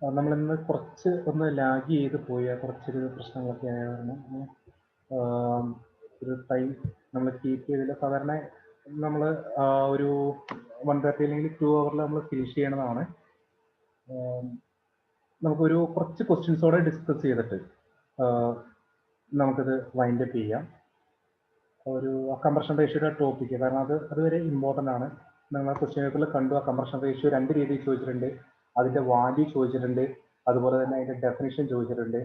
നമ്മളിന്ന് കുറച്ച് ഒന്ന് ലാഗ് ചെയ്ത് പോയ കുറച്ചൊരു പ്രശ്നങ്ങളൊക്കെ ആയ കാരണം ഒരു ടൈം നമ്മൾ കീപ്പ് ചെയ്തില്ല. സാധാരണ നമ്മൾ ഒരു 1:30 അല്ലെങ്കിൽ 2 hours നമ്മൾ ഫിനിഷ് ചെയ്യണതാണ്. നമുക്കൊരു കുറച്ച് ക്വസ്റ്റ്യൻസോടെ ഡിസ്കസ് ചെയ്തിട്ട് നമുക്കിത് വൈൻഡ് അപ്പ് ചെയ്യാം. ഒരു കംപ്രഷൻ റേഷ്യോയുടെ ടോപ്പിക്ക്, കാരണം അതുവരെ ഇമ്പോർട്ടൻ്റ് ആണ്. നിങ്ങൾ ക്വസ്റ്റ്യൻ പേപ്പറിൽ കണ്ടു, ആ കംപ്രഷൻ റേഷ്യോ 2 രീതിയിൽ ചോദിച്ചിട്ടുണ്ട്. അതിൻ്റെ വാല്യൂ ചോദിച്ചിട്ടുണ്ട്, അതുപോലെ തന്നെ അതിൻ്റെ ഡെഫിനിഷൻ ചോദിച്ചിട്ടുണ്ട്.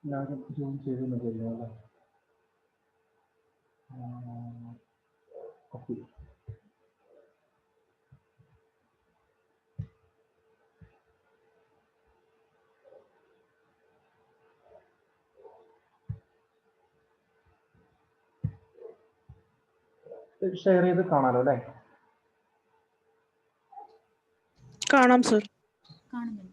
ഞാനും ജോയിൻ ചെയ്തെന്നില്ല. ഓക്കെ, ഷെയർ ചെയ്ത് കാണാലോ അല്ലേ? കാണാം സർ. കാണുന്നുണ്ട്.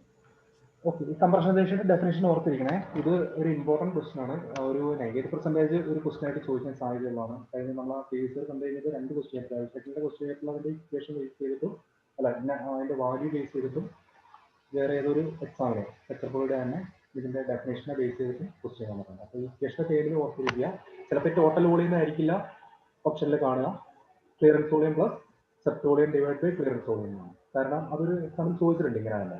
ഓക്കെ, ഈ കംപ്രഷൻ റേഷ്യോയുടെ ഡെഫിനേഷൻ ഓർത്തിരിക്കണേ. ഇത് ഒരു ഇമ്പോർട്ടൻറ്റ് ക്വസ്റ്റൻ ആണ്. ഒരു 98% ഒരു ക്വസ്റ്റൻ ആയിട്ട് ചോദിക്കാൻ സാധ്യതയുള്ളതാണ്. കഴിഞ്ഞ നമ്മൾ ആ ഫേസ് കണ്ടു കഴിഞ്ഞത് 2 ക്വസ്റ്റ്യൻ പേപ്പർ, സെക്കൻഡ് ക്വസ്റ്റ്യൻ പേപ്പറിൽ അതിൻ്റെ ഇക്വേഷൻ ബേസ് ചെയ്തിട്ടും അതിൻ്റെ വാല്യൂ ബേസ് ചെയ്തിട്ടും വേറെ ഏതൊരു എക്സാമിനെ സെക്രട്ടറിയുടെ തന്നെ ഇതിൻ്റെ ഡെഫിനേഷനെ ബേസ് ചെയ്തിട്ട് ക്വസ്റ്റ്യൻ വന്നിട്ടുണ്ട്. അപ്പോൾ ഈ ക്വസ്റ്റൻ പേരിൽ ഓർത്തിരിക്കുക. ചിലപ്പോൾ ടോട്ടൽ വോളിയം ആയിരിക്കില്ല ഓപ്ഷനിൽ കാണുക. Clearance volume plus swept volume divide by clearance volume ആണ്. കാരണം അതൊരു എക്സാമിൽ ചോദിച്ചിട്ടുണ്ട് ഇങ്ങനെ തന്നെ.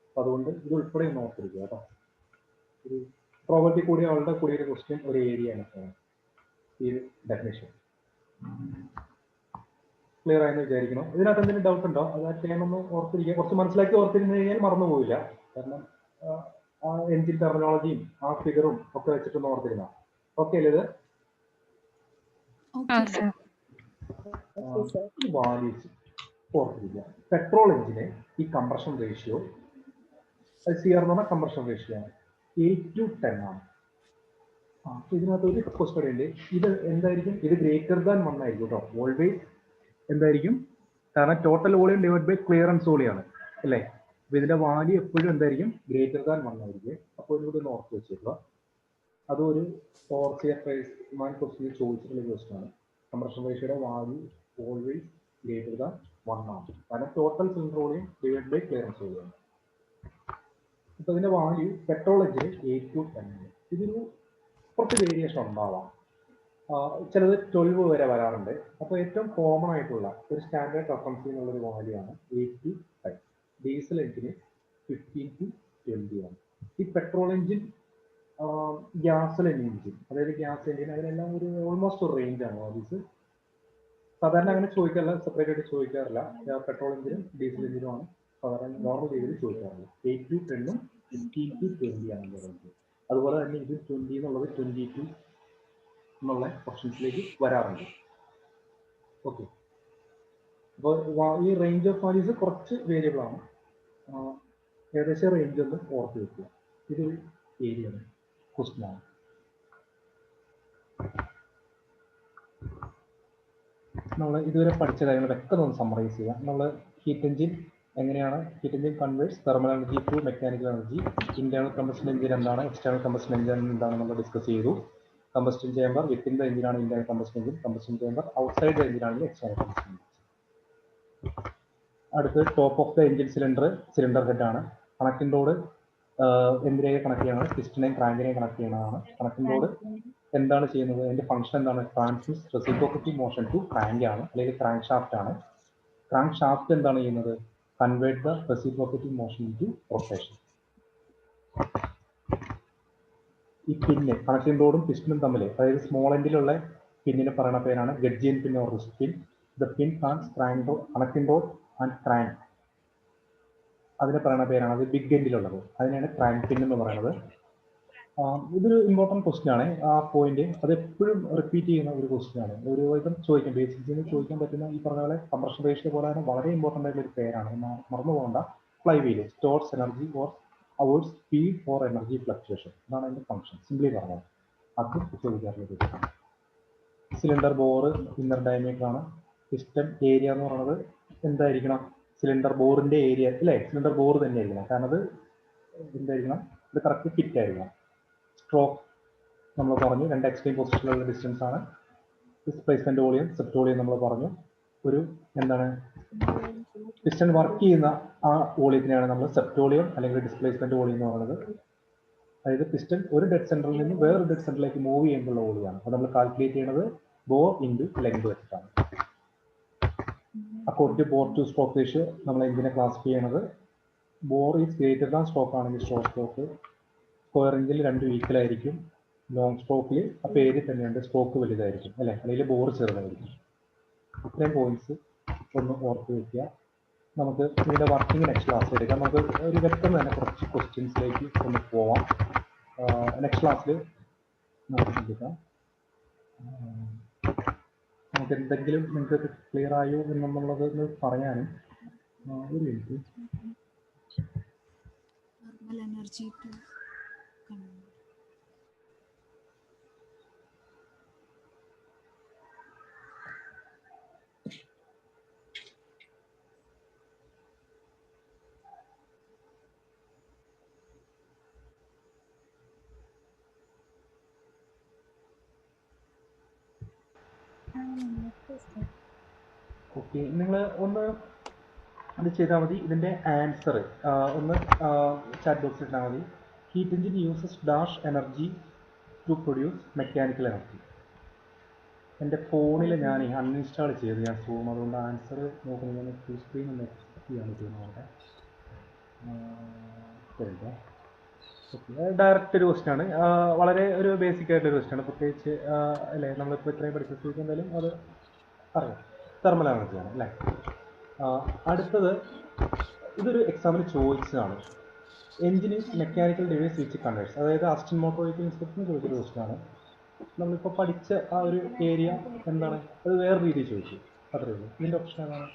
അപ്പോൾ അതുകൊണ്ട് ഇത് ഉൾപ്പെടെ ഒന്ന് ഓർത്തിരിക്കുക കേട്ടോ. ഒരു പ്രോബബിലിറ്റി കൂടിയ ആളുടെ കൂടിയൊരു ക്വസ്റ്റ്യൻ ഒരു ഏരിയ ആണ് ഈ ഡെഫിനേഷൻ. ക്ലിയർ ആയെന്ന് വിചാരിക്കണം. ഇതിനകത്ത് എന്തെങ്കിലും ഡൗട്ട് ഉണ്ടോ? അത് ചെയ്യാനൊന്ന് ഓർത്തിരിക്കുക. കുറച്ച് മനസ്സിലാക്കി ഓർത്തിരുന്നു കഴിഞ്ഞാൽ മറന്നു പോവില്ല. കാരണം ആ എൻജിൻ ടെർമിനോളജിയും ആ ഫിഗറും ഒക്കെ വെച്ചിട്ടൊന്ന് ഓർത്തിരുന്ന ഓക്കെ അല്ലേ? ഇത് വാല്യൂസ് ഓർത്തിരിക്കുക. പെട്രോൾ എഞ്ചിന് ഈ കംപ്രഷൻ റേഷ്യോ CR എന്ന് പറഞ്ഞാൽ കംപ്രഷൻ റേഷ്യോ ആണ്, 8:10 ആണ്. ഇതിനകത്ത് ഒരു ക്വസ്റ്റ്യൻ ഉണ്ട്. ഇത് എന്തായിരിക്കും? ഇത് ഗ്രേറ്റർ ദാൻ 1 ആയിരിക്കും കേട്ടോ. ഓൾവേസ് എന്തായിരിക്കും? കാരണം total volume divide by clearance volume ആണ് അല്ലേ? അപ്പൊ ഇതിന്റെ വാല്യൂ എപ്പോഴും എന്തായിരിക്കും? ഗ്രേറ്റർ ദാൻ 1 ആയിരിക്കും. അപ്പോൾ ഇതിലൂടെ ഒന്ന് ഓർത്ത് വെച്ചിട്ടുള്ള അതൊരു ക്വസ്റ്റ്യൻ ചോദിച്ചിട്ടുള്ള ക്വസ്റ്റ്യൻ ആണ്. കംപ്രഷൻ റേഷ്യോയുടെ വാല്യൂ ഓൾവേസ് ഗ്രേറ്റർ ദാൻ 1 ആണ്. കാരണം total cylinder volume divide by clearance volume ആണ്. ഇപ്പൊ ഇതിന്റെ വാല്യൂ പെട്രോൾ എഞ്ചിന് 8:10 ആണ്. ഇതിന് കുറച്ച് വേരിയേഷൻ ഉണ്ടാവാം. ചിലത് 12 വരെ വരാറുണ്ട്. അപ്പോൾ ഏറ്റവും കോമൺ ആയിട്ടുള്ള ഒരു സ്റ്റാൻഡേർഡ് റെഫറൻസ് ചെയ്യുന്ന ഒരു വാല്യൂ ആണ് 8:10. ഡീസൽ എഞ്ചിന് 15-20 ആണ്. ഈ പെട്രോൾ എഞ്ചിൻ, ഗ്യാസോലിൻ എഞ്ചിൻ, അതായത് ഗ്യാസ് എഞ്ചിൻ, അതിനെല്ലാം ഒരു ഓൾമോസ്റ്റ് ഒരു റേഞ്ച് ആണ് വാല്യൂസ്. സാധാരണ അങ്ങനെ ചോദിക്കാറില്ല, സെപ്പറേറ്റ് ആയിട്ട് ചോദിക്കാറില്ല. പെട്രോൾ എഞ്ചിനും ഡീസൽ എഞ്ചിനും ആണ് സാധാരണ നോർമൽ രീതിയിൽ ചോദിക്കാറുള്ളത്. 8-10 15-20 ആണ് റേഞ്ച്. അതുപോലെ തന്നെ ഇത് 20 എന്നുള്ളത് 22 എന്നുള്ള ഓപ്ഷൻസിലേക്ക് വരാറുണ്ട്. ഓക്കെ, അപ്പോൾ ഈ റേഞ്ച് ഓഫ് വാല്യൂസ് കുറച്ച് വേരിയബിൾ ആണ്. ഏകദേശം റേഞ്ച് ഒന്ന് ഓർത്ത് വെക്കുക. ഇതൊരു ഏരിയ ക്വസ്റ്റ്യൻ ആണ്. നമ്മൾ ഇതുവരെ പഠിച്ച കാര്യങ്ങൾ വ്യക്തത ഒന്ന് സമ്മറൈസ് ചെയ്യാം. നമ്മൾ ഹീറ്റ് എഞ്ചിൻ എങ്ങനെയാണ്, heat engine converts thermal energy to mechanical energy, internal combustion engine എന്താണ്, എക്സ്റ്റേണൽ കമ്പസ്റ്റൻ എഞ്ചിൻ എന്താണെന്ന് നമ്മൾ ഡിസ്കസ് ചെയ്തു. കമ്പസ്റ്റൻ ചേമ്പർ വിത്തിൻ ദ എഞ്ചിനാണ് internal combustion engine, combustion chamber outside the എഞ്ചിനാണെങ്കിൽ എക്സ്റ്റേണൽ കമ്പസ്റ്റൻ എഞ്ചിൻ. അടുത്ത് top of the engine cylinder head ആണ്. Connecting rod എന്തിനേക്ക് connect ചെയ്യണതാണ്? പിസ്റ്റനെയും ക്രാങ്കിനെയും കണക്ട് ചെയ്യണതാണ്. കണക്റ്റിംഗ് റോഡ് എന്താണ് ചെയ്യുന്നത്? അതിന്റെ ഫംഗ്ഷൻ എന്താണ്? Transmit reciprocal motion to crank ആണ്, അല്ലെങ്കിൽ ക്രാങ്ക് ഷാഫ്റ്റ് ആണ്. ക്രാങ്ക് ഷാഫ്റ്റ് എന്താണ് ചെയ്യുന്നത്? Convert the reciprocal motion to rotation. ഈ പിന്ന്, കണക്റ്റിംഗ് റോഡും പിസ്റ്റനും തമ്മിൽ, അതായത് സ്മോൾ എൻഡിലുള്ള പിന്നിന് പറയുന്ന പേരാണ് gudgeon pin or wrist pin. The pin connecting rod and crank, അതിനെ പറയുന്ന പേരാണ് അത് ബിഗ് എൻഡിലുള്ളത്, അതിനാണ് ക്രാങ്ക് പിൻ എന്ന് പറയുന്നത്. ഇതൊരു ഇമ്പോർട്ടൻറ്റ് ക്വസ്റ്റ്യൻ ആണ്. ആ പോയിന്റ് അത് എപ്പോഴും റിപ്പീറ്റ് ചെയ്യുന്ന ഒരു ക്വസ്റ്റ്യൻ ആണ്. ഒരു ഇതും ചോദിക്കാം, ബേസിക്സിന് ചോദിക്കാൻ പറ്റുന്ന ഈ പറഞ്ഞ പോലെ കംപ്രഷൻ റേഷ്യോ പോലെ തന്നെ വളരെ ഇമ്പോർട്ടൻ്റ് ആയിട്ടുള്ള ഒരു പേരാണ്. മറന്നു പോകേണ്ട. Flywheel stores energy or അവേഴ്സ് സ്പീഡ് ഫോർ എനർജി ഫ്ലക്ച്വേഷൻ, അതാണ് അതിന്റെ ഫംഗ്ഷൻ. സിംപ്ലി പറഞ്ഞത് അത് ചോദിക്കാറുള്ള question. Cylinder bore inner diameter ആണ്. പിസ്റ്റൺ ഏരിയ എന്ന് പറയുന്നത് എന്തായിരിക്കണം? സിലിണ്ടർ ബോറിന്റെ ഏരിയ അല്ലേ? സിലിണ്ടർ ബോർ തന്നെ ആയിരിക്കണം, കാരണം അത് എന്തായിരിക്കണം? ഇത് കറക്റ്റ് ഫിറ്റ് ആയിരിക്കണം. സ്ട്രോക്ക് നമ്മൾ പറഞ്ഞു, 2 എക്സ്ട്രീം പൊസിഷനിലുള്ള ഡിസ്റ്റൻസ് ആണ്. ഡിസ്പ്ലേസ്മെന്റ് വോളിയം, സെപ്റ്റ് വോളിയം നമ്മൾ പറഞ്ഞു. ഒരു എന്താണ് പിസ്റ്റൺ വർക്ക് ചെയ്യുന്ന ആ വോളിയത്തിനെയാണ് നമ്മൾ സെപ്റ്റോളിയം അല്ലെങ്കിൽ ഡിസ്പ്ലേസ്മെന്റ് വോളിയം എന്ന് പറയുന്നത്. അതായത് പിസ്റ്റൺ ഒരു ഡെഡ് സെന്ററിൽ നിന്ന് വേറൊരു ഡെഡ് സെന്ററിലേക്ക് മൂവ് ചെയ്യുമ്പോഴുള്ള വോളിയാണ്. അത് നമ്മൾ കാൽക്കുലേറ്റ് ചെയ്യുന്നത് ബോർ ഇൻറ്റു ലെങ്ത് വെച്ചിട്ടാണ്. According to bore to stroke ratio നമ്മൾ എഞ്ചിനെ ക്ലാസിഫൈ ചെയ്യുന്നത് bore is greater than stroke ആണെങ്കിൽ സ്ട്രോക്ക് സ്ക്വയർ എഞ്ചിൽ രണ്ടും ഈക്വൽ ആയിരിക്കും. ലോങ് സ്ട്രോക്കിൽ ആ പേര് തന്നെയുണ്ട്, സ്ട്രോക്ക് വലുതായിരിക്കും അല്ലെ, അല്ലെങ്കിൽ ബോർ ചെറുതായിരിക്കും. ഇത്രയും പോയിന്റ്സ് ഒന്ന് ഓർത്ത് വയ്ക്കുക. നമുക്ക് ഇതിന്റെ വർക്കിംഗ് നെക്സ്റ്റ് ക്ലാസ്സിൽ എടുക്കാം. നമുക്ക് ഒരു വ്യക്തം തന്നെ കുറച്ച് ക്വസ്റ്റ്യൻസിലേക്ക് ഒന്ന് പോവാം. നെക്സ്റ്റ് ക്ലാസ്സിൽ നമുക്ക് എടുക്കാം. നമുക്ക് എന്തെങ്കിലും നിങ്ങൾക്ക് ക്ലിയർ ആയോ എന്നുള്ളത് പറയാനും ഒരു മിനിറ്റ്. എനർജി ഓക്കെ, നിങ്ങൾ ഒന്ന് അത് ചെയ്താൽ മതി. ഇതിൻ്റെ ആൻസർ ഒന്ന് ചാറ്റ് ബോക്സിൽ ഇട്ടാൽ മതി. Heat engine uses dash energy to produce mechanical energy. എൻ്റെ ഫോണിൽ ഞാൻ അൺഇൻസ്റ്റാൾ ചെയ്ത് ഞാൻ സൂം, അതുകൊണ്ട് ആൻസർ നോക്കുന്നത് ഞാൻ ഫുൾ സ്ക്രീൻ ഒന്ന് എക്സ്പെക്ട് ചെയ്യാൻ പറ്റുമെന്ന് അവിടെ ശരിയല്ലേ. ഓക്കെ, ഡയറക്റ്റ് ഒരു ക്വസ്റ്റ്യൻ ആണ്, വളരെ ഒരു ബേസിക് ആയിട്ടുള്ള ക്വസ്റ്റ്യൻ ആണ്. പ്രത്യേകിച്ച് അല്ലേ, നമ്മളിപ്പോൾ ഇത്രയും പഠിപ്പിച്ചിരിക്കും എന്തായാലും അത് അറിയാം. തെർമൽ എനർജിയാണ് അല്ലേ. അടുത്തത് ഇതൊരു എക്സാമിന് ചോദിച്ചതാണ്. Engine is mechanical device which converse, അതായത് അസിസ്റ്റൻ മോട്ടോർ വെഹിക്കിൾ ഇൻസ്പെക്ടറിന് ചോദിച്ചൊരു ക്വസ്റ്റ്യനാണ്. നമ്മളിപ്പോൾ പഠിച്ച ആ ഒരു ഏരിയ എന്താണ്, അത് വേറെ രീതിയിൽ ചോദിച്ചു, അത്രയേ ഉള്ളൂ. ഇതിൻ്റെ ഓപ്ഷൻ ഏതാണ്?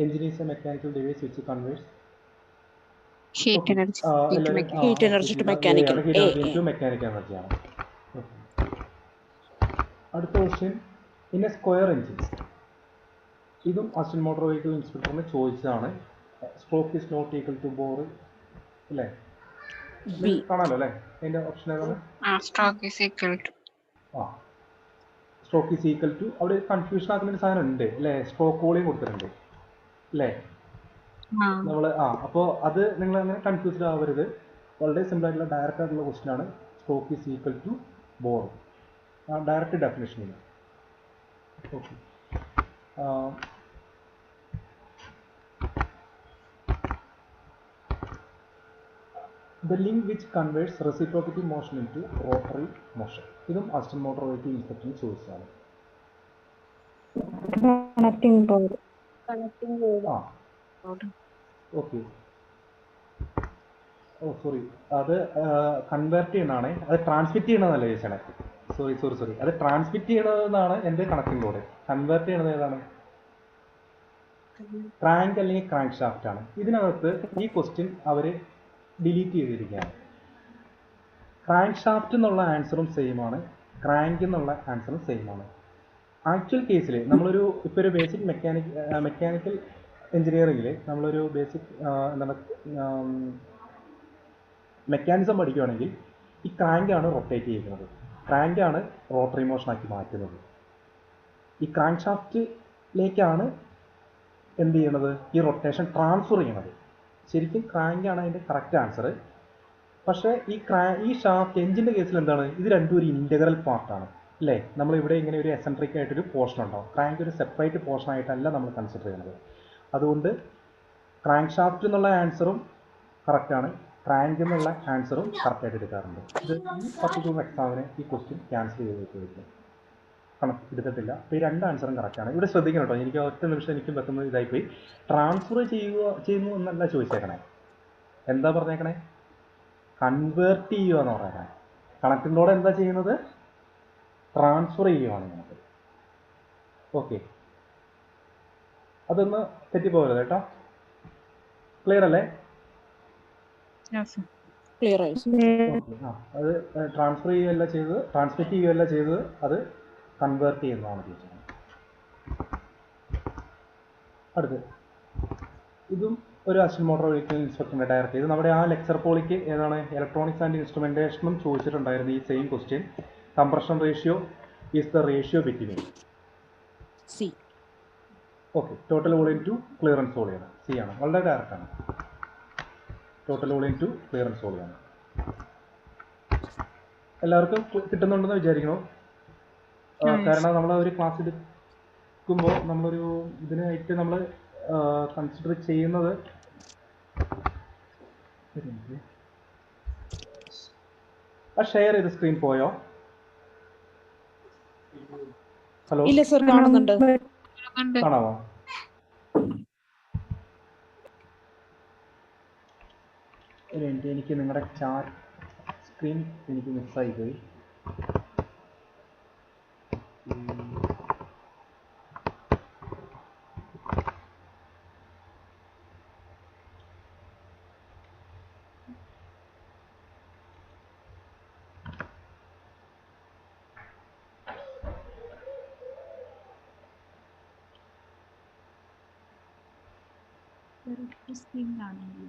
Engine is a mechanical device which converts Heat energy to mechanical. Heat energy to mechanical എനർജിയാണ്. അടുത്ത question, in a square engine, ഇതും അസിസ്റ്റൻ മോട്ടോർ വെഹിക്കിൾ ഇൻസ്പെക്ടറിന് ചോദിച്ചതാണ്. Stroke is not equal to bore അല്ലേ, കാണാമല്ലോ അല്ലേ. അതിൻ്റെ ഓപ്ഷൻ ഏതാണ്? Stroke is equal to. Stroke is equal to, അവിടെ കൺഫ്യൂഷൻ ആക്കുന്ന ഒരു സാധനം ഉണ്ട് അല്ലേ, സ്ട്രോക്ക് വോളിയം കൊടുത്തിട്ടുണ്ട് അല്ലേ നമ്മൾ. അപ്പോൾ അത് നിങ്ങൾ അങ്ങനെ കൺഫ്യൂസ്ഡ് ആവരുത്. വളരെ സിമ്പിൾ ആയിട്ടുള്ള ഡയറക്റ്റ് ആയിട്ടുള്ള ക്വസ്റ്റ്യൻ ആണ്. Stroke is equal to bore, direct ഡെഫിനേഷനിൽ. Okay, the link which converts reciprocating motion into rotary motion, ഇതും അസിസ്റ്റൻ മോട്ടോർ വെഹിക്കിൾ ഇൻസ്പെക്ടറിന് ചോദിച്ചതാണ്. Connecting board. ഓക്കെ, സോറി, അത് കൺവേർട്ട് ചെയ്യണതാണ്, അത് ട്രാൻസ്മിറ്റ് ചെയ്യണമെന്നല്ല ചോദിച്ചാണ്. സോറി, അത് ട്രാൻസ്മിറ്റ് ചെയ്യണമെന്നാണ് എൻ്റെ കണക്റ്റിംഗ് ബോർഡ്. കൺവേർട്ട് ചെയ്യണത് ഏതാണ്? ക്രാങ്ക് അല്ലെങ്കിൽ ക്രാങ്ക് ഷാഫ്റ്റ് ആണ്. ഇതിനകത്ത് ഈ ക്വസ്റ്റ്യൻ അവർ ഡിലീറ്റ് ചെയ്തിരിക്കുകയാണ്. ക്രാങ്ക് ഷാഫ്റ്റ് എന്നുള്ള ആൻസറും സെയിം ആണ്, ക്രാങ്ക് എന്നുള്ള ആൻസറും സെയിം ആണ്. ആക്ച്വൽ കേസിൽ നമ്മളൊരു ഇപ്പോൾ ഒരു ബേസിക് മെക്കാനിക്കൽ എഞ്ചിനീയറിംഗിൽ നമ്മളൊരു ബേസിക് എന്താണ് മെക്കാനിസം പഠിക്കുകയാണെങ്കിൽ ഈ ക്രാങ്കാണ് റൊട്ടേറ്റ് ചെയ്യുന്നത്, ക്രാങ്കാണ് റോട്ടറി മോഷനാക്കി മാറ്റുന്നത്. ഈ ക്രാങ്ക് ഷാഫ്റ്റിലേക്കാണ് എന്ത് ചെയ്യണത്, ഈ റൊട്ടേഷൻ ട്രാൻസ്ഫർ ചെയ്യണത്. ശരിക്കും ക്രാങ്കാണ് അതിൻ്റെ കറക്റ്റ് ആൻസർ. പക്ഷേ ഈ ഷാഫ്റ്റ് എഞ്ചിൻ്റെ കേസിൽ എന്താണ്, ഇത് രണ്ടും ഒരു ഇൻറ്റഗ്രൽ പാർട്ടാണ് അല്ലേ. നമ്മളിവിടെ ഇങ്ങനെ ഒരു എസെൻട്രിക് ആയിട്ടൊരു പോർഷൻ ഉണ്ടാവും, ക്രാങ്ക് ഒരു സെപ്പറേറ്റ് പോർഷൻ ആയിട്ടല്ല നമ്മൾ കൺസിഡർ ചെയ്യുന്നത്. അതുകൊണ്ട് ക്രാങ്ക് ഷാഫ്റ്റ് എന്നുള്ള ആൻസറും കറക്റ്റാണ്, ക്രാങ്ക് എന്നുള്ള ആൻസറും കറക്റ്റായിട്ട് എടുക്കാറുണ്ട്. ഇത് ഈ പർട്ടിക്കുലർ എക്സാമിന് ഈ ക്വസ്റ്റ്യൻ ക്യാൻസൽ ചെയ്തിട്ട് കണക്ക് എടുത്തിട്ടില്ല. അപ്പോൾ ഈ രണ്ട് ആൻസറും കറക്റ്റാണ്. ഇവിടെ ശ്രദ്ധിക്കണം കേട്ടോ, എനിക്ക് ഒറ്റ നിമിഷം എനിക്കും പറ്റുന്നത് ഇതായിപ്പോയി. ട്രാൻസ്ഫർ ചെയ്യുന്നു എന്നല്ല ചോദിച്ചേക്കണേ, എന്താ പറഞ്ഞേക്കണേ, കൺവേർട്ട് ചെയ്യുക എന്ന് പറഞ്ഞേക്കണേ. കണക്റ്റിനോട് എന്താ ചെയ്യുന്നത്, ട്രാൻസ്ഫർ ചെയ്യുകയാണ് നമുക്ക്. ഓക്കെ, അതൊന്ന് തെറ്റിപ്പോകരുത് കേട്ടോ. ക്ലിയർ അല്ലേ? Clear ആയി. അത് ട്രാൻസ്ഫർ ചെയ്യുകയല്ല ചെയ്തത്, ട്രാൻസ്മിറ്റ് ചെയ്യുകയല്ല ചെയ്തത്, അത് കൺവേർട്ട് ചെയ്യുന്നതാണ് ടീച്ചർ. അടുത്ത് ഇതും ഒരു അസിസ്റ്റന്റ് മോട്ടോർ വെഹിക്കിൾ ഇൻസ്പെക്ടറിന്റെ ഡയറക്റ്റ്. ഇത് നമ്മുടെ ആ ലെക്ചർ പോളിക്ക് ഏതാണ്, ഇലക്ട്രോണിക്സ് ആൻഡ് ഇൻസ്ട്രുമെന്റേഷനും ചോദിച്ചിട്ടുണ്ടായിരുന്നു ഈ same question. Compression ratio is the ratio between okay, total volume to clearance volume C ആണ്. വളരെ ഡയറക്റ്റാണ്. Total volume to clearance volume. എല്ലാവർക്കും കിട്ടുന്നുണ്ടെന്ന് വിചാരിക്കണം. കാരണം നമ്മൾ ഒരു ക്ലാസ് എടുക്കുമ്പോൾ നമ്മളൊരു ഇതിനായിട്ട് നമ്മൾ കൺസിഡർ ചെയ്യുന്നത് ഷെയർ ചെയ്ത് സ്ക്രീൻ പോയോ? ഹലോ, ഇല്ല സർ, കാണുന്നുണ്ട്. കാണാമോ? എനിക്ക് നിങ്ങളുടെ ചാറ്റ് സ്ക്രീൻ എനിക്ക് മിസ്സായി പോയി.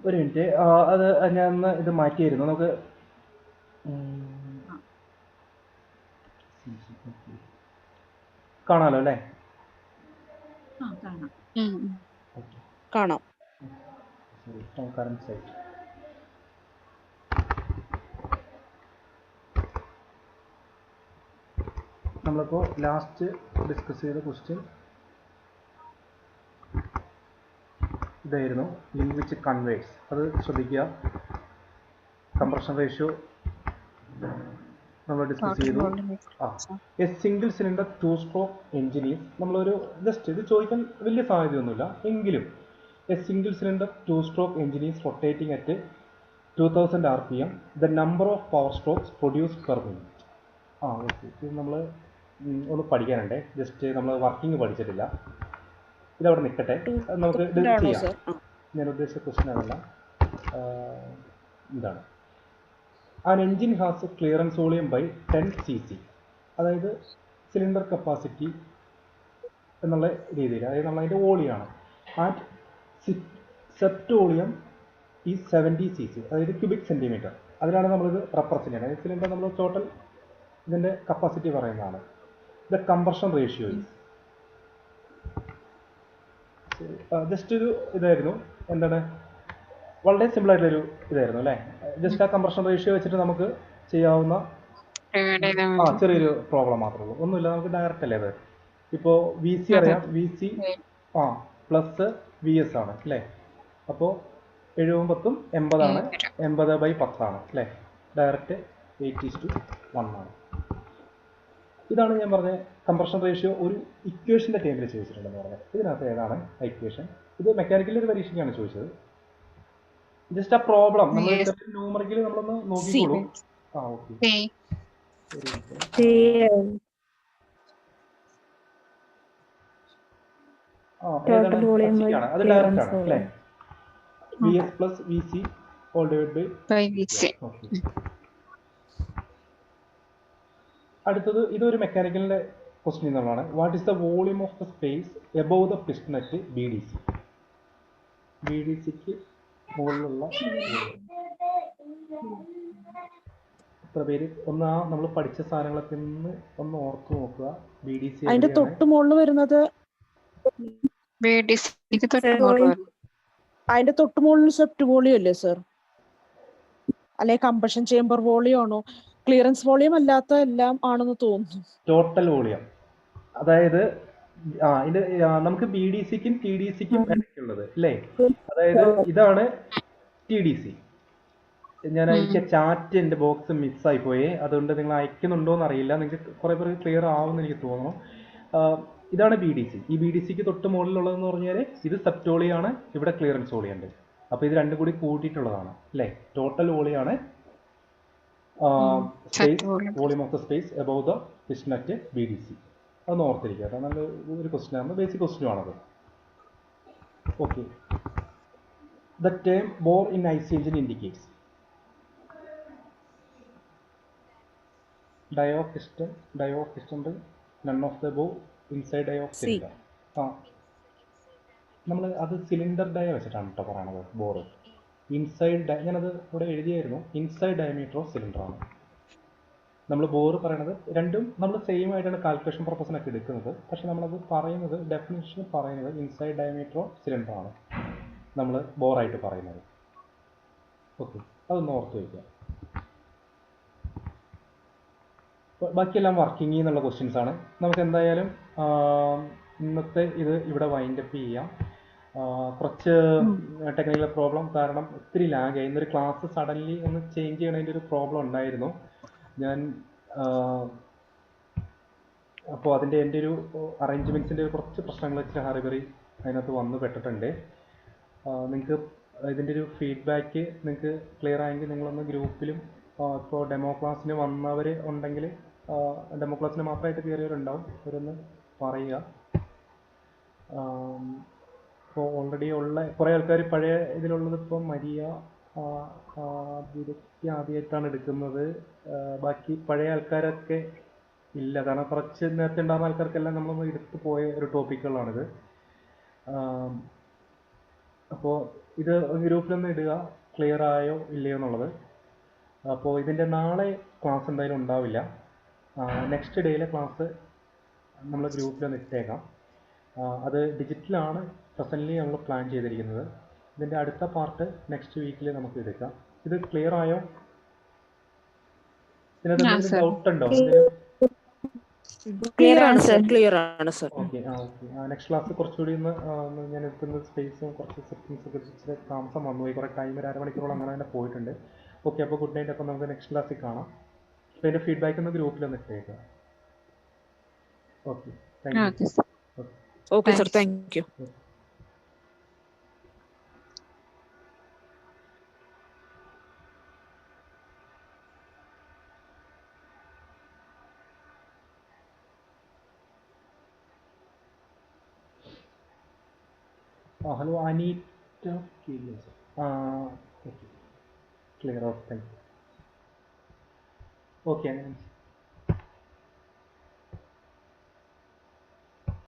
ഒരു മിനിറ്റ്, അത് ഞാൻ ഇത് മാറ്റിയായിരുന്നു. നമുക്ക് കാണാലോ അല്ലേ? കാണാം. നമ്മളിപ്പോൾ ലാസ്റ്റ് ഡിസ്കസ് ചെയ്ത ക്വസ്റ്റ്യൻ ഇതായിരുന്നു, ലിങ്ക് വിച്ച് കൺവേഴ്സ്. അത് ശ്രദ്ധിക്കുക. കംപ്രഷൻ റേഷ്യോ നമ്മൾ ഡിസ്കസ് ചെയ്തു. A single cylinder 2 stroke engine is, നമ്മളൊരു ജസ്റ്റ് ഇത് ചോദിക്കാൻ വലിയ സാധ്യതയൊന്നുമില്ല, എങ്കിലും A single cylinder 2 stroke engine is rotating at 2000 RPM. The number of power strokes produce per minute. Okay, ഇത് നമ്മൾ ഒന്ന് പഠിക്കാനുണ്ട്. ജസ്റ്റ് നമ്മൾ വർക്കിംഗ് പഠിച്ചിട്ടില്ല. ഇതവിടെ നിൽക്കട്ടെ, നമുക്ക് ഇത് ചെയ്യാം. ഞാൻ ഉദ്ദേശിച്ച ക്വസ്റ്റ്യൻ അതല്ല. ഇതാണ്, an engine has clearance volume by 10 cc, അതായത് സിലിണ്ടർ കപ്പാസിറ്റി എന്നുള്ള രീതിയിൽ, അതായത് നമ്മളതിൻ്റെ വോളിയാണ്. ആൻഡ് സെപ്റ്റ് വോളിയം ഈ 70 cc, അതായത് ക്യൂബിക് സെൻറ്റിമീറ്റർ. അതിലാണ് നമ്മളിത് റെപ്രസെൻ്റ് ചെയ്യുന്നത്. അതായത് സിലിണ്ടർ നമ്മൾ ടോട്ടൽ ഇതിൻ്റെ കപ്പാസിറ്റി പറയുന്നതാണ്. The compression ratio is, just ഒരു ഇതായിരുന്നു, എന്താണ്, വളരെ സിമ്പിൾ ആയിട്ടുള്ളൊരു ഇതായിരുന്നു അല്ലേ? ജസ്റ്റ് ആ കംപ്രഷൻ റേഷ്യോ വെച്ചിട്ട് നമുക്ക് ചെയ്യാവുന്ന ചെറിയൊരു പ്രോബ്ലം മാത്രമേ ഉള്ളൂ. ഒന്നുമില്ല, നമുക്ക് ഡയറക്റ്റ് അല്ലേ അത്. ഇപ്പോൾ വി സി അറിയാം, V C plus V S ആണ് അല്ലേ? അപ്പോൾ 70 80 80/10 അല്ലേ? ഡയറക്റ്റ് 8:1 ആണ്. ഇതാണ് ഞാൻ പറഞ്ഞ കംപ്രഷൻ റേഷ്യോ ഒരു ഇക്വേഷൻ്റെ ടേബിളിൽ ചോദിച്ചിട്ടുണ്ടെന്ന് പറഞ്ഞത്. ഇതിനകത്ത് ഏതാണ് ഇക്വേഷൻ? ഇത് മെക്കാനിക്കലിൽ ഒരു പരീക്ഷയ്ക്കാണ് ചോദിച്ചത്. ജസ്റ്റ് ആ പ്രോബ്ലം നമ്മൾ ന്യൂമറിക്കലി നമ്മളൊന്ന് നോക്കിക്കോളൂ. ഓക്കെ, ഏതാണ്? അത് ഡയറക്റ്റ് ആണ് അല്ലേ? V S plus V C all divide by V C. അടുത്തത് ഇതൊരു മെക്കാനിക്കലിന്റെ ക്വസ്റ്റ്യൻ എന്നുള്ളതാണ്. What is the volume of the space above the piston at B D C? B D സിക്ക് മുകളിലുള്ള എത്ര പേര് ഒന്ന് നമ്മൾ പഠിച്ച സാധനങ്ങളൊക്കെ ഒന്ന് ഓർത്ത് നോക്കുക. ബി ഡി സി അതിന്റെ തൊട്ട് മുകളിൽ വരുന്നത്, അതിന്റെ തൊട്ട് മുകളിൽ സെപ്റ്റ് വോളിയം അല്ലേ സർ? അല്ലെ കമ്പഷൻ ചേംബർ വോളിയം ആണോ? ക്ലിയറൻസ് വോളിയം അല്ലാത്ത എല്ലാം ആണെന്ന് തോന്നുന്നു. ടോട്ടൽ വോളിയം, അതായത് ഇത് നമുക്ക് ബി ഡി സിക്കും ടി ഡി സിക്കും ഇടയ്ക്കുള്ളത് അല്ലേ? അതായത് ഇതാണ് ടി ഡി സി. ഞാൻ അയച്ച ചാറ്റ് എൻ്റെ ബോക്സ് മിസ്സായി പോയി, അതുകൊണ്ട് നിങ്ങൾ അയക്കുന്നുണ്ടോ എന്ന് അറിയില്ല. നിങ്ങൾക്ക് കുറെ പേർക്ക് ക്ലിയർ ആവുമെന്ന് എനിക്ക് തോന്നുന്നു. ഇതാണ് ബി ഡി സി. ഈ ബി ഡി സിക്ക് തൊട്ട് മുകളിലുള്ളതെന്ന് പറഞ്ഞാൽ ഇത് സെപ്റ്റ് വോളിയാണ്, ഇവിടെ ക്ലിയറൻസ് വോളിയുണ്ട്. അപ്പോൾ ഇത് രണ്ടും കൂടി കൂട്ടിയിട്ടുള്ളതാണ് അല്ലേ? ടോട്ടൽ വോളിയാണ് volume of the space above the piston at B D C. അതൊന്ന് ഓർത്തിരിക്കുക. അത് നല്ല ഒരു ക്വസ്റ്റ്യൻ ആണ്, ബേസിക് ക്വസ്റ്റ്യൻ ആണത്. Okay, the term bore in IC engine indicates dia of piston ring, none of the above, inside die of cylinder. നമ്മൾ അത് cylinder ഡയ വെച്ചിട്ടാണ് കേട്ടോ പറയണത്. ബോർ ഇൻസൈഡ്, ഞാനത് ഇവിടെ എഴുതിയായിരുന്നു, ഇൻസൈഡ് ഡയമീറ്റർ ഓഫ് സിലിണ്ടർ ആണ്. നമ്മൾ ബോർ പറയണത് രണ്ടും നമ്മൾ സെയിം ആയിട്ടാണ് കാൽക്കുലേഷൻ പർപ്പസിനൊക്കെ എടുക്കുന്നത്. പക്ഷെ നമ്മളത് പറയുന്നത് ഡെഫിനിഷൻ പറയുന്നത് ഇൻസൈഡ് ഡയമീറ്റർ ഓഫ് സിലിണ്ടർ ആണ് നമ്മൾ ബോറായിട്ട് പറയുന്നത്. ഓക്കെ, അതൊന്ന് ഓർത്ത് വയ്ക്കുക. ബാക്കിയെല്ലാം വർക്കിംഗ് എന്നുള്ള ക്വസ്റ്റ്യൻസ് ആണ്. നമുക്ക് എന്തായാലും ഇന്നത്തെ ഇത് ഇവിടെ വൈൻഡപ്പ് ചെയ്യാം. കുറച്ച് ടെക്നിക്കൽ പ്രോബ്ലം കാരണം ഒത്തിരി ലാഗായി. ഇന്നൊരു ക്ലാസ് സഡൻലി ഒന്ന് ചേഞ്ച് ചെയ്യണതിൻ്റെ ഒരു പ്രോബ്ലം ഉണ്ടായിരുന്നു. ഞാൻ അപ്പോൾ അതിൻ്റെ എൻ്റെ ഒരു അറേഞ്ച്മെൻറ്റ്സിൻ്റെ കുറച്ച് പ്രശ്നങ്ങൾ വെച്ച് ഹറിബറി അതിനകത്ത് വന്ന് പെട്ടിട്ടുണ്ട്. നിങ്ങൾക്ക് ഇതിൻ്റെ ഒരു ഫീഡ്ബാക്ക് നിങ്ങൾക്ക് ക്ലിയർ ആയെങ്കിൽ നിങ്ങളൊന്ന് ഗ്രൂപ്പിലും ഇപ്പോൾ ഡെമോ ക്ലാസ്സിന് വന്നവർ ഉണ്ടെങ്കിൽ ഡെമോ ക്ലാസ്സിന് മാത്രമായിട്ട് കയറിയവരുണ്ടാവും, അവരൊന്ന് പറയുക. ഇപ്പോൾ ഓൾറെഡി ഉള്ള കുറേ ആൾക്കാർ പഴയ ഇതിലുള്ളത് ഇപ്പം മരിയ വിദഗ്ധ ആദ്യമായിട്ടാണ് എടുക്കുന്നത്. ബാക്കി പഴയ ആൾക്കാരൊക്കെ ഇല്ല, കാരണം കുറച്ച് നേരത്തെ ഉണ്ടാകുന്ന ആൾക്കാർക്കെല്ലാം നമ്മളൊന്ന് എടുത്തു പോയ ഒരു ടോപ്പിക്കുകളാണിത്. അപ്പോൾ ഇത് ഗ്രൂപ്പിലൊന്ന് ഇടുക ക്ലിയർ ആയോ ഇല്ലയോ എന്നുള്ളത്. അപ്പോൾ ഇതിൻ്റെ നാളെ ക്ലാസ് എന്തായാലും ഉണ്ടാവില്ല. നെക്സ്റ്റ് ഡേയിലെ ക്ലാസ് നമ്മൾ ഗ്രൂപ്പിലൊന്ന് ഇട്ടേക്കാം. അത് ഡിജിറ്റലാണ് പ്രസൻ്റ്ലി നമ്മൾ പ്ലാൻ ചെയ്തിരിക്കുന്നത്. ഇതിൻ്റെ അടുത്ത പാർട്ട് നെക്സ്റ്റ് വീക്കിൽ നമുക്ക് എടുക്കാം. ഇത് ക്ലിയർ ആയോ? ഇതിനകത്ത് എന്തെങ്കിലും ഡൗട്ട് ഉണ്ടോ? ക്ലിയർ ആണ് സർ, ക്ലിയർ ആണ് sir. Okay, okay. Next class കുറച്ചുകൂടി ഒന്ന് ഞാൻ എടുക്കുന്ന സ്പേസും കുറച്ച് സെറ്റിങ്സ് ഒക്കെ ഇച്ചിരി താമസം വന്നുപോയി, കുറേ ടൈം ഒരു അരമണിക്കൂറോളം അങ്ങനെ തന്നെ പോയിട്ടുണ്ട്. ഓക്കെ, അപ്പോൾ ഗുഡ് നൈറ്റ്. അപ്പോൾ നമുക്ക് നെക്സ്റ്റ് ക്ലാസ്സിൽ കാണാം. അപ്പോൾ എൻ്റെ ഫീഡ്ബാക്ക് ഒന്ന് ഗ്രൂപ്പിലൊന്ന് ഇട്ടേക്കാം. Okay, thank you. Okay sir, thank you. Hello Anita, okay, clear. Okay, thank you. Okay,